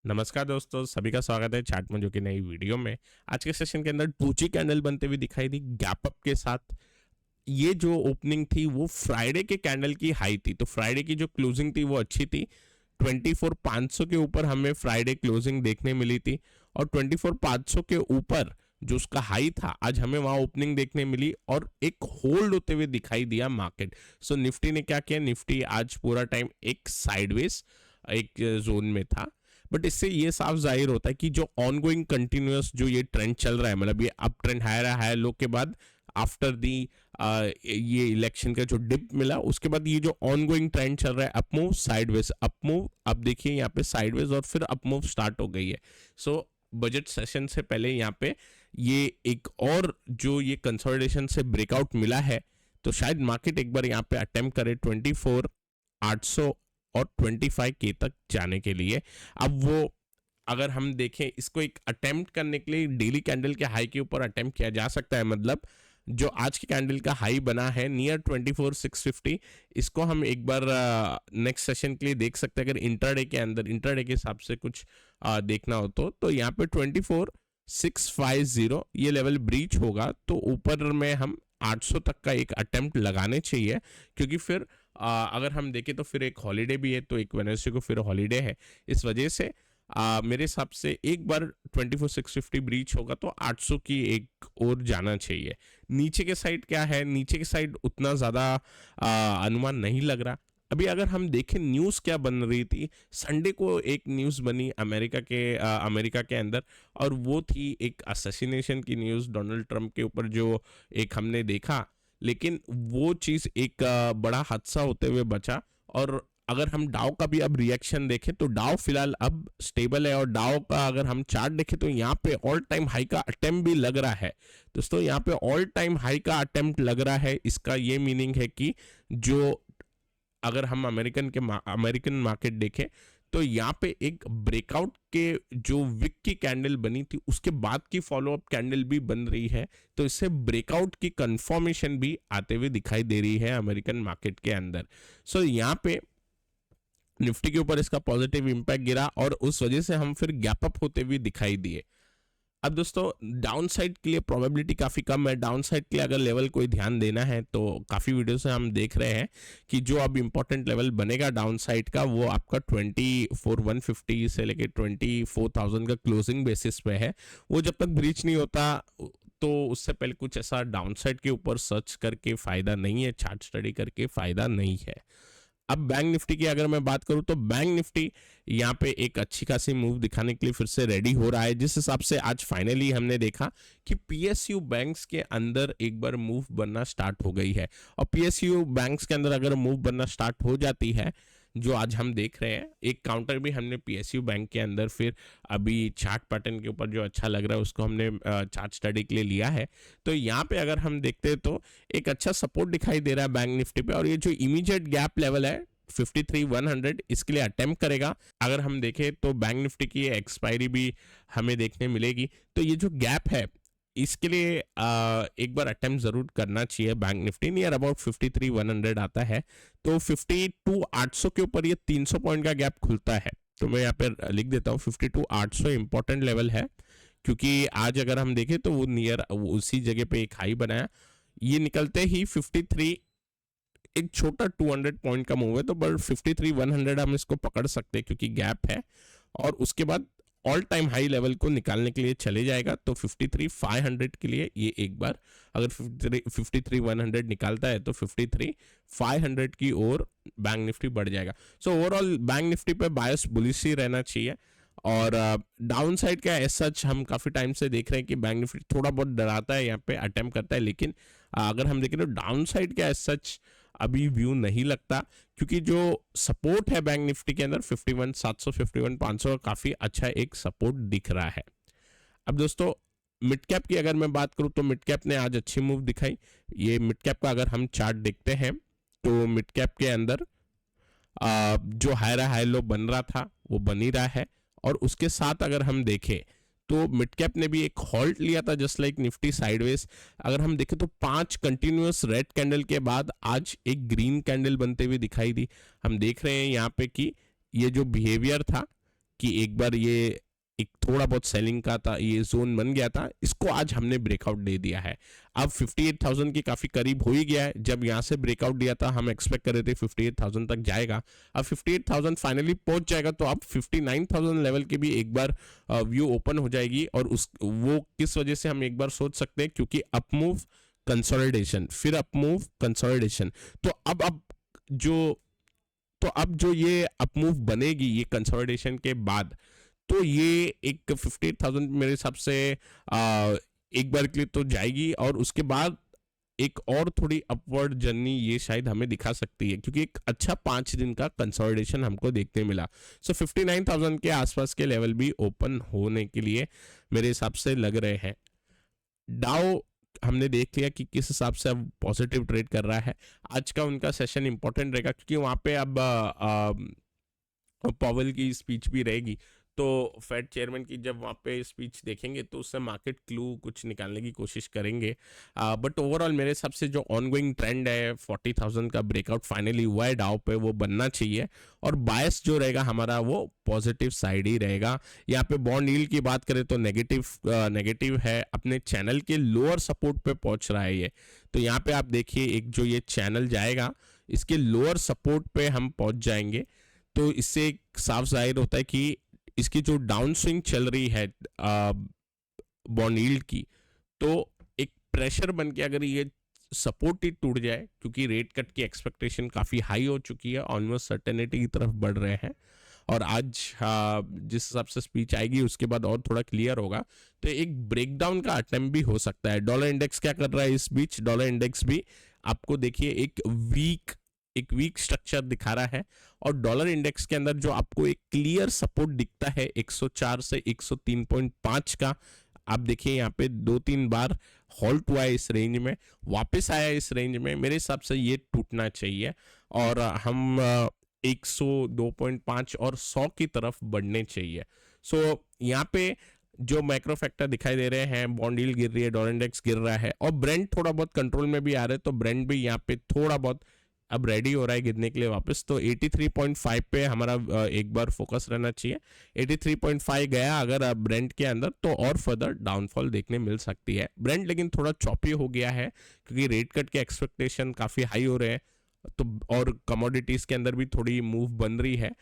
नमस्कार दोस्तों, सभी का स्वागत है चार्ट मंजू की नई वीडियो में। आज के सेशन के अंदर डोजी कैंडल बनते हुए दिखाई दी गैप अप के साथ। ये जो ओपनिंग थी वो फ्राइडे के कैंडल की हाई थी, तो फ्राइडे की जो क्लोजिंग थी वो अच्छी थी। 24,500 के ऊपर हमें फ्राइडे क्लोजिंग देखने मिली थी और 24,500 के ऊपर जो उसका हाई था आज हमें वहां ओपनिंग देखने मिली और एक होल्ड होते हुए दिखाई दिया मार्केट। सो निफ्टी ने क्या किया, निफ्टी आज पूरा टाइम एक साइडवेज एक जोन में था। बट इससे ये साफ जाहिर होता है कि जो ऑनगोइंग कंटिन्यूअस जो ये ट्रेंड चल रहा है, मतलब ये अप ट्रेंड हायर लो के बाद आफ्टर दी ये इलेक्शन का जो डिप मिला उसके बाद ये जो ऑनगोइंग ट्रेंड चल रहा है अपमूव साइडवेज अपमूव, अब देखिए यहाँ पे साइडवेज और फिर अपमूव स्टार्ट हो गई है। सो बजट सेशन से पहले यहाँ पे ये एक और जो ये कंसोलिडेशन से ब्रेकआउट मिला है, तो शायद मार्केट एक बार यहाँ पे अटेम्प्ट करे 24,800 और 25K तक जाने के लिए। अब वो अगर हम देखें इसको एक अटेम्प्ट करने के लिए डेली कैंडल के हाई के ऊपर अटेम्प्ट किया जा सकता है। मतलब जो आज के कैंडल का हाई बना है नियर 24,650, इसको हम एक बार नेक्स्ट सेशन के लिए देख सकते हैं। अगर इंट्राडे के अंदर इंट्राडे के हिसाब से कुछ देखना हो तो यहाँ पे 24,650 ये लेवल ब्रीच होगा तो ऊपर में हम 800 तक का एक अटेम्प्ट लगाने चाहिए, क्योंकि फिर अगर हम देखें तो फिर एक हॉलीडे भी है, तो एक वेडनेसडे को फिर हॉलीडे है। इस वजह से मेरे हिसाब से एक बार 24,650 ब्रीच होगा तो 800 की एक और जाना चाहिए। नीचे के साइड क्या है, नीचे के साइड उतना ज़्यादा अनुमान नहीं लग रहा। अभी अगर हम देखें न्यूज़ क्या बन रही थी, संडे को एक न्यूज़ बनी अमेरिका के अंदर, और वो थी एक असैसिनेशन की न्यूज़ डोनाल्ड ट्रंप के ऊपर जो एक हमने देखा। लेकिन वो चीज़ एक बड़ा हादसा होते हुए बचा। और अगर हम डाउ का भी अब रिएक्शन देखें तो डाउ फिलहाल अब स्टेबल है, और डाउ का अगर हम चार्ट देखें तो यहाँ पे ऑल टाइम हाई का अटेम्प्ट भी लग रहा है। दोस्तों यहाँ पे ऑल टाइम हाई का अटेम्प्ट लग रहा है, इसका ये मीनिंग है कि जो अगर हम अमेरिकन मार्केट देखें तो यहाँ पे एक ब्रेकआउट के जो विक की कैंडल बनी थी उसके बाद की फॉलोअप कैंडल भी बन रही है, तो इससे ब्रेकआउट की कंफर्मेशन भी आते हुए दिखाई दे रही है अमेरिकन मार्केट के अंदर। सो यहाँ पे निफ्टी के ऊपर इसका पॉजिटिव इंपैक्ट गिरा और उस वजह से हम फिर गैप अप होते हुए दिखाई दिए। अब दोस्तों डाउन साइड के लिए प्रोबेबिलिटी काफ़ी कम है। डाउन साइड के लिए अगर लेवल कोई ध्यान देना है तो काफ़ी वीडियो से हम देख रहे हैं कि जो अब इंपॉर्टेंट लेवल बनेगा डाउन साइड का वो आपका 24,150 से लेके 24,000 का क्लोजिंग बेसिस पे है। वो जब तक ब्रीच नहीं होता तो उससे पहले कुछ ऐसा डाउन साइड के ऊपर सर्च करके फ़ायदा नहीं है, चार्ट स्टडी करके फ़ायदा नहीं है। अब बैंक निफ्टी की अगर मैं बात करूं तो बैंक निफ्टी यहाँ पे एक अच्छी खासी मूव दिखाने के लिए फिर से रेडी हो रहा है, जिस हिसाब से आज फाइनली हमने देखा कि पीएसयू बैंक्स के अंदर एक बार मूव बनना स्टार्ट हो गई है। और पीएसयू बैंक्स के अंदर अगर मूव बनना स्टार्ट हो जाती है जो आज हम देख रहे हैं, एक काउंटर भी हमने पीएसयू बैंक के अंदर फिर अभी चार्ट पैटर्न के ऊपर जो अच्छा लग रहा है उसको हमने चार्ट स्टडी के लिए लिया है। तो यहाँ पे अगर हम देखते हैं तो एक अच्छा सपोर्ट दिखाई दे रहा है बैंक निफ्टी पे, और ये जो इमीडिएट गैप लेवल है 53,100 इसके लिए अटेम्प्ट करेगा। अगर हम देखें तो बैंक निफ्टी की एक्सपायरी भी हमें देखने मिलेगी, तो ये जो गैप है इसके लिए एक बार अटेम्प्ट जरूर करना चाहिए। बैंक निफ्टी नियर अबाउट 53,100 आता है, तो 52,800 के ऊपर ये 300 पॉइंट का गैप खुलता है। तो मैं यहाँ पे लिख देता हूँ 52,800 इंपॉर्टेंट लेवल है, क्योंकि आज अगर हम देखें तो वो नियर उसी जगह पे एक हाई बनाया, ये निकलते ही 53 एक छोटा 200 पॉइंट का मूव है, तो बट 53,100 हम इसको पकड़ सकते हैं क्योंकि गैप है, और उसके बाद ऑल टाइम हाई लेवल को निकालने के लिए चले जाएगा। तो 53,500 के लिए ये एक बार अगर 53,100 निकालता है तो 53,500 की ओर बैंक निफ्टी बढ़ जाएगा। सो ओवरऑल बैंक निफ्टी पे बायस बुलिश ही रहना चाहिए। और डाउन साइड का एज सच हम काफ़ी टाइम से देख रहे हैं कि बैंक निफ्टी थोड़ा बहुत डराता है, यहाँ पे अटेम्प्ट करता है, लेकिन अगर हम देखें तो डाउन साइड का एज सच अभी व्यू नहीं लगता, क्योंकि जो सपोर्ट है बैंक निफ्टी के अंदर 51,700 51,500 का काफ़ी अच्छा एक सपोर्ट दिख रहा है। अब दोस्तों मिड कैप की अगर मैं बात करूं तो मिड कैप ने आज अच्छी मूव दिखाई। ये मिड कैप का अगर हम चार्ट देखते हैं तो मिड कैप के अंदर जो हाई लो बन रहा था वो बन ही रहा है, और उसके साथ अगर हम देखें तो मिड कैप ने भी एक हॉल्ट लिया था जस्ट लाइक निफ्टी साइडवेज। अगर हम देखें तो 5 कंटिन्यूअस रेड कैंडल के बाद आज एक ग्रीन कैंडल बनते हुए दिखाई दी। हम देख रहे हैं यहाँ पे कि ये जो बिहेवियर था कि एक बार ये एक थोड़ा बहुत सेलिंग का था, ये जोन बन गया था, इसको आज हमने ब्रेकआउट दे दिया है। अब 58,000 के काफी करीब हो ही गया है। जब यहाँ से ब्रेकआउट दिया था हम एक्सपेक्ट कर रहे थे 58,000 तक जाएगा, अब 58,000 फाइनली पहुंच जाएगा, तो अब 59,000 लेवल के भी एक बार व्यू ओपन हो जाएगी। और उस वो किस वजह से हम एक बार सोच सकते हैं, क्योंकि अपमूव कंसोलिडेशन, फिर अपमूव कंसोलिडेशन। तो अब जो ये अपमूव बनेगी ये कंसोलिडेशन के बाद, तो ये एक 58,000 मेरे हिसाब से एक बार के लिए तो जाएगी, और उसके बाद एक और थोड़ी अपवर्ड जर्नी ये शायद हमें दिखा सकती है, क्योंकि एक अच्छा 5 दिन का कंसोलिडेशन हमको देखने मिला। सो 59,000 के आसपास के लेवल भी ओपन होने के लिए मेरे हिसाब से लग रहे हैं। डाउ हमने देख लिया कि किस हिसाब से अब पॉजिटिव ट्रेड कर रहा है। आज का उनका सेशन इंपॉर्टेंट रहेगा, क्योंकि वहाँ पे अब पॉवेल की स्पीच भी रहेगी, तो फेड चेयरमैन की जब वहाँ पे स्पीच देखेंगे तो उससे मार्केट क्लू कुछ निकालने की कोशिश करेंगे। बट ओवरऑल मेरे हिसाब से जो ऑनगोइंग ट्रेंड है 40,000 का ब्रेकआउट फाइनली हुआ है डाउ पे, वो बनना चाहिए, और बायस जो रहेगा हमारा वो पॉजिटिव साइड ही रहेगा। यहाँ पे बॉन्ड यील्ड की बात करें तो नेगेटिव है, अपने चैनल के लोअर सपोर्ट पे पहुंच रहा है ये। तो यहाँ पे आप देखिए एक जो ये चैनल जाएगा इसके लोअर सपोर्ट पे हम पहुंच जाएंगे, तो इससे एक साफ जाहिर होता है कि इसकी जो डाउन स्विंग चल रही है बॉन्ड यील्ड की, तो एक प्रेशर बन के अगर ये सपोर्ट ही टूट जाए, क्योंकि रेट कट की एक्सपेक्टेशन काफ़ी हाई हो चुकी है, ऑलमोस्ट सर्टेनिटी की तरफ बढ़ रहे हैं, और आज जिस हिसाब से स्पीच आएगी उसके बाद और थोड़ा क्लियर होगा, तो एक ब्रेकडाउन का अटेम्प्ट भी हो सकता है। डॉलर इंडेक्स क्या कर रहा है इस बीच? डॉलर इंडेक्स भी आपको देखिए एक वीक स्ट्रक्चर दिखा रहा है, और डॉलर इंडेक्स के अंदर जो आपको एक क्लियर सपोर्ट दिखता है 104 से 103.5 का, आप देखिए यहाँ पे 2-3 बार हॉल्ट हुआ है इस रेंज में, वापस आया इस रेंज में, मेरे हिसाब से ये टूटना चाहिए, और हम 102.5 और 100 की तरफ बढ़ने चाहिए। सो यहाँ पे जो मैक्रो फैक्टर दिखाई दे रहे हैं, बॉन्ड यील्ड गिर रही है, डॉलर इंडेक्स गिर रहा है, और ब्रेंट थोड़ा बहुत कंट्रोल में भी आ रहा है, तो ब्रेंट भी यहाँ पे थोड़ा बहुत अब रेडी हो रहा है गिरने के लिए वापस। तो 83.5 पे हमारा एक बार फोकस रहना चाहिए। 83.5 गया अगर ब्रेंट के अंदर, तो और फर्दर डाउनफॉल देखने मिल सकती है। ब्रेंट लेकिन थोड़ा चॉपी हो गया है, क्योंकि रेट कट के एक्सपेक्टेशन काफ़ी हाई हो रहे हैं, तो और कमोडिटीज़ के अंदर भी थोड़ी मूव बन रही है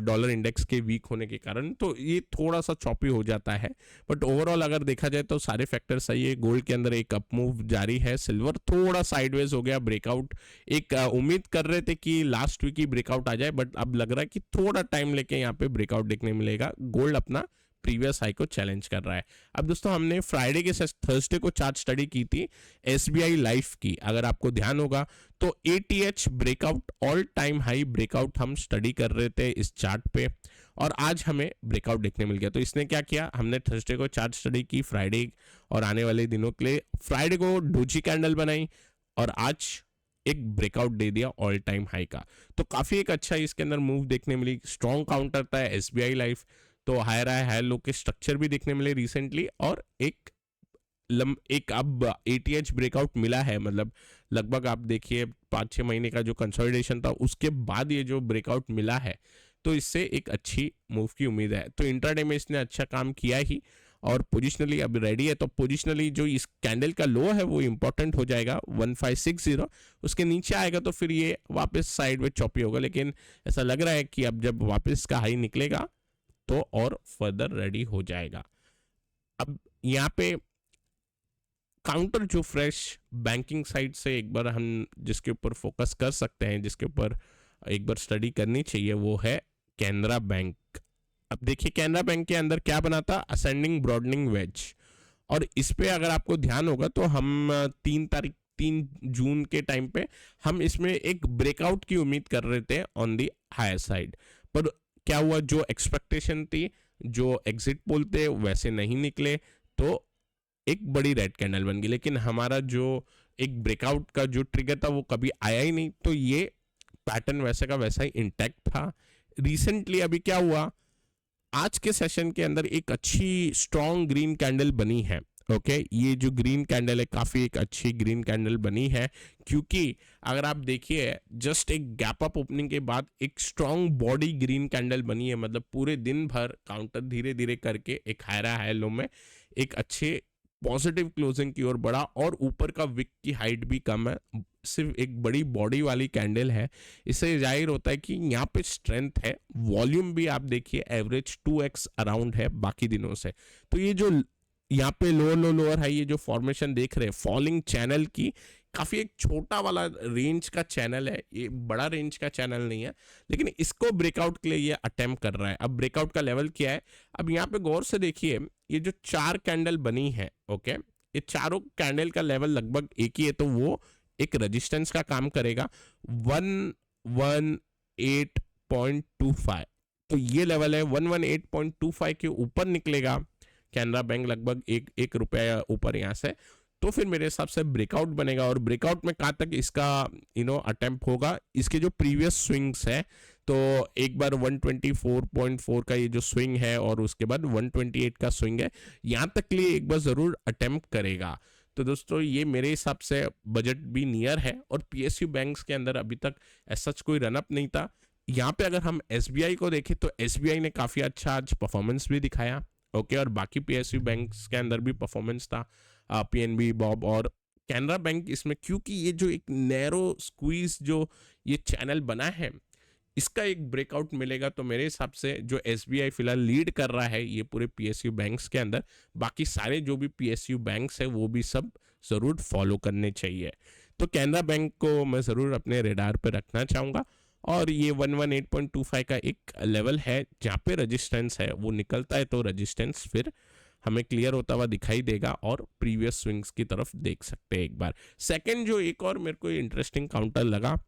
डॉलर इंडेक्स के वीक होने के कारण, तो ये थोड़ा सा चॉपी हो जाता है। बट ओवरऑल अगर देखा जाए तो सारे फैक्टर सही है। गोल्ड के अंदर एक अप मूव जारी है, सिल्वर थोड़ा साइडवेज हो गया, ब्रेकआउट एक उम्मीद कर रहे थे कि लास्ट वीक ही ब्रेकआउट आ जाए, बट अब लग रहा है कि थोड़ा टाइम लेके यहाँ पे ब्रेकआउट देखने मिलेगा। गोल्ड अपना प्रीवियस हाई को चैलेंज कर रहा है। अब दोस्तों हमने फ्राइडे के थर्सडे को चार्ट स्टडी की थी SBI लाइफ की, अगर आपको ध्यान होगा तो ATH breakout, all time high breakout हम स्टडी कर रहे थे इस चार्ट पे, और आज हमें ब्रेकआउट देखने मिल गया। तो इसने क्या किया, हमने थर्सडे को चार्ट स्टडी की फ्राइडे और आने वाले दिनों के लिए, फ्राइडे को डोजी कैंडल बनाई और आज एक ब्रेकआउट दे दिया ऑल टाइम हाई का। तो काफी एक अच्छा इसके अंदर मूव देखने मिली, स्ट्रॉन्ग काउंटर था SBI लाइफ, तो हायर हाई लो के स्ट्रक्चर भी देखने मिले रिसेंटली, और एक अब ATH ब्रेकआउट मिला है, मतलब लगभग आप देखिए 5-6 महीने का जो कंसोलिडेशन था उसके बाद ये जो ब्रेकआउट मिला है, तो इससे एक अच्छी मूव की उम्मीद है। तो इंट्राडे में इसने अच्छा काम किया ही, और पोजिशनली अब रेडी है। तो पोजिशनली जो इस कैंडल का लो है वो इंपॉर्टेंट हो जाएगा 1560, उसके नीचे आएगा तो फिर ये वापस साइड में चॉपी होगा, लेकिन ऐसा लग रहा है कि अब जब वापस का हाई निकलेगा तो और फर्दर रेडी हो जाएगा। अब यहाँ पे काउंटर जो फ्रेश बैंकिंग साइड से एक बार हम जिसके ऊपर फोकस कर सकते हैं, जिसके ऊपर एक बार स्टडी करनी चाहिए, वो है कैनरा बैंक। अब देखिए कैनरा बैंक के अंदर क्या बना था, असेंडिंग ब्रॉडनिंग वेज, और इस पे अगर आपको ध्यान होगा तो हम 3 जून के टाइम पे हम इसमें एक ब्रेकआउट की उम्मीद कर रहे थे ऑन दी हायर साइड, पर क्या हुआ, जो एक्सपेक्टेशन थी, जो एग्जिट पोल थे वैसे नहीं निकले, तो एक बड़ी रेड कैंडल बन गई, लेकिन हमारा जो एक ब्रेकआउट का जो ट्रिगर था वो कभी आया ही नहीं, तो ये पैटर्न वैसे का वैसा ही इंटैक्ट था। रिसेंटली अभी क्या हुआ, आज के सेशन के अंदर एक अच्छी स्ट्रॉन्ग ग्रीन कैंडल बनी है, ओके ये जो ग्रीन कैंडल है काफ़ी एक अच्छी ग्रीन कैंडल बनी है, क्योंकि अगर आप देखिए जस्ट एक गैप अप ओपनिंग के बाद एक स्ट्रॉन्ग बॉडी ग्रीन कैंडल बनी है, मतलब पूरे दिन भर काउंटर धीरे धीरे करके एक हायरा हाई लो में एक अच्छे पॉजिटिव क्लोजिंग की ओर बढ़ा, और ऊपर का विक की हाइट भी कम है, सिर्फ एक बड़ी बॉडी वाली कैंडल है। इससे जाहिर होता है कि यहाँ पे स्ट्रेंथ है। वॉल्यूम भी आप देखिए एवरेज 2x अराउंड है बाकी दिनों से। तो ये जो यहाँ पे लोअर लो लोअर हाई ये जो फॉर्मेशन देख रहे हैं फॉलिंग चैनल की, काफी एक छोटा वाला रेंज का चैनल है, ये बड़ा रेंज का चैनल नहीं है, लेकिन इसको ब्रेकआउट के लिए ये अटेम्प्ट कर रहा है। अब ब्रेकआउट का लेवल क्या है, अब यहाँ पे गौर से देखिए ये जो 4 कैंडल बनी है, ओके ये चारों कैंडल का लेवल लगभग एक ही है, तो वो एक रेजिस्टेंस का काम करेगा 118.25। तो ये लेवल है 118.25 के ऊपर निकलेगा कैनरा बैंक लगभग एक रुपया ऊपर यहाँ से, तो फिर मेरे हिसाब से ब्रेकआउट बनेगा। और ब्रेकआउट में कहाँ तक इसका अटेम्प्ट होगा, इसके जो प्रीवियस स्विंग्स है, तो एक बार 124.4 का ये जो स्विंग है और उसके बाद 128 का स्विंग है, यहाँ तक के लिए एक बार जरूर अटेम्प्ट करेगा। तो दोस्तों ये मेरे हिसाब से बजट भी नियर है, और पीएसयू बैंक्स के अंदर अभी तक ऐसा कोई रनअप नहीं था। यहाँ पे अगर हम एसबीआई को देखें तो एसबीआई ने काफ़ी अच्छा आज परफॉर्मेंस भी दिखाया, ओके और बाकी पीएसयू बैंक्स के अंदर भी परफॉर्मेंस था, पीएनबी, बॉब और कैनरा बैंक इसमें, क्योंकि ये जो एक नैरो स्क्वीज जो ये चैनल बना है, इसका एक ब्रेकआउट मिलेगा तो मेरे हिसाब से जो एसबीआई फिलहाल लीड कर रहा है ये पूरे पीएसयू बैंक्स के अंदर, बाकी सारे जो भी पीएसयू बैंक्स है वो भी सब जरूर फॉलो करने चाहिए। तो कैनरा बैंक को मैं ज़रूर अपने रेडार पर रखना चाहूँगा, और ये 118.25 का एक लेवल है जहाँ पे रेजिस्टेंस है, वो निकलता है तो रेजिस्टेंस फिर हमें क्लियर होता हुआ दिखाई देगा, और प्रीवियस स्विंग्स की तरफ देख सकते हैं एक बार। सेकंड जो एक और मेरे को इंटरेस्टिंग काउंटर लगा,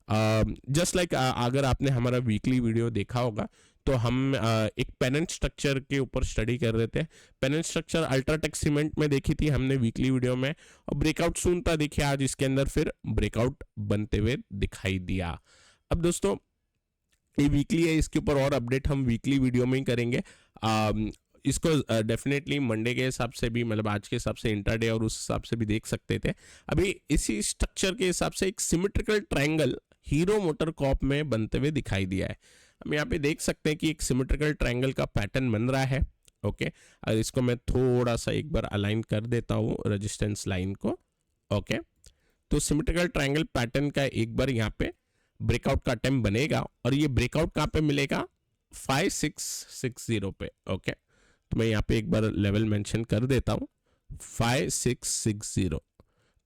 जस्ट लाइक अगर आपने हमारा वीकली वीडियो देखा होगा तो हम एक पेनेंट स्ट्रक्चर के ऊपर स्टडी कर रहे थे। पेनेंट स्ट्रक्चर अल्ट्राटेक सीमेंट में देखी थी हमने वीकली वीडियो में, और ब्रेकआउट सून था देखिए आज इसके अंदर फिर ब्रेकआउट बनते हुए दिखाई दिया। अब दोस्तों ये वीकली है, इसके ऊपर और अपडेट हम वीकली वीडियो में ही करेंगे। इसको डेफिनेटली मंडे के हिसाब से भी, मतलब आज के हिसाब से इंट्राडे और उस हिसाब से भी देख सकते थे। अभी इसी स्ट्रक्चर के हिसाब से एक symmetrical triangle hero motor Corp में बनते हुए दिखाई दिया है। हम यहाँ पे देख सकते हैं कि एक सिमेट्रिकल ट्रायंगल का पैटर्न बन रहा है, ओके और इसको मैं थोड़ा सा एक बार अलाइन कर देता हूँ रेजिस्टेंस लाइन को, ओके तो सिमेट्रिकल ट्रायंगल पैटर्न का एक बार यहाँ पे ब्रेकआउट का अटेम्प्ट बनेगा, और ये ब्रेकआउट कहाँ पे मिलेगा 5660 पे, ओके तो मैं यहाँ पे एक बार लेवल मेंशन कर देता हूँ 5660।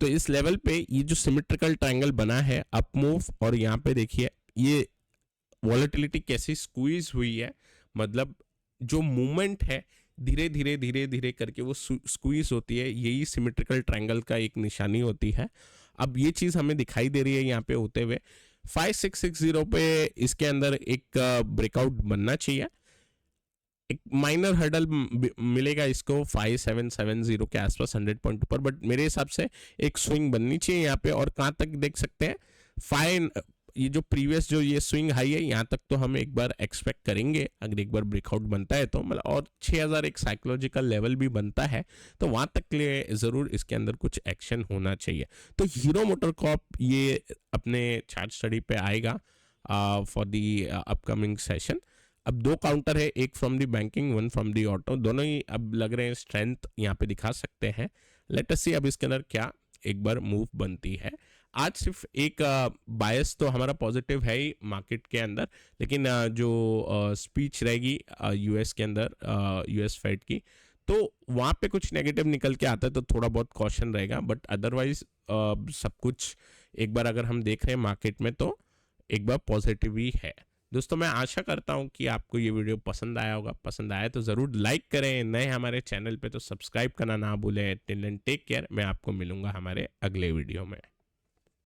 तो इस लेवल पे ये जो सिमेट्रिकल ट्रायंगल बना है अप मूव, और यहाँ पे देखिए ये वॉलेटिलिटी कैसी स्क्वीज हुई है, मतलब जो मूवमेंट है धीरे धीरे धीरे धीरे करके वो स्क्वीज होती है, यही सिमेट्रिकल ट्रायंगल का एक निशानी होती है। अब ये चीज़ हमें दिखाई दे रही है यहाँ पे होते हुए 5660 पे, इसके अंदर एक ब्रेकआउट बनना चाहिए, एक माइनर हर्डल मिलेगा इसको 5770 के आसपास 100 पॉइंट पर, बट मेरे हिसाब से एक स्विंग बननी चाहिए यहाँ पे। और कहाँ तक देख सकते हैं फाइन, ये जो प्रीवियस जो ये स्विंग हाई है यहाँ तक तो हम एक बार एक्सपेक्ट करेंगे, अगर एक बार ब्रेकआउट बनता है तो मतलब, और 6000 एक साइकोलॉजिकल लेवल भी बनता है तो वहाँ तक के लिए ज़रूर इसके अंदर कुछ एक्शन होना चाहिए। तो हीरो मोटर कॉर्प ये अपने चार्ट स्टडी पे आएगा फॉर दी अपकमिंग सेशन। अब दो काउंटर है, एक from the banking, one from the auto, दोनों ही अब लग रहे हैं स्ट्रेंथ यहाँ पे दिखा सकते हैं। लेट अस सी अब इसके अंदर क्या एक बार मूव बनती है। आज सिर्फ एक बायस तो हमारा पॉजिटिव है ही मार्केट के अंदर, लेकिन जो स्पीच रहेगी यूएस के अंदर यूएस फेड की, तो वहाँ पे कुछ नेगेटिव निकल के आता है तो थोड़ा बहुत कॉशन रहेगा, बट अदरवाइज सब कुछ एक बार अगर हम देख रहे हैं मार्केट में तो एक बार पॉजिटिव ही है। दोस्तों मैं आशा करता हूँ कि आपको ये वीडियो पसंद आया होगा, पसंद आया तो ज़रूर लाइक करें, नए हमारे चैनल पे तो सब्सक्राइब करना ना भूलें। टिल देन टेक केयर, मैं आपको मिलूंगा हमारे अगले वीडियो में।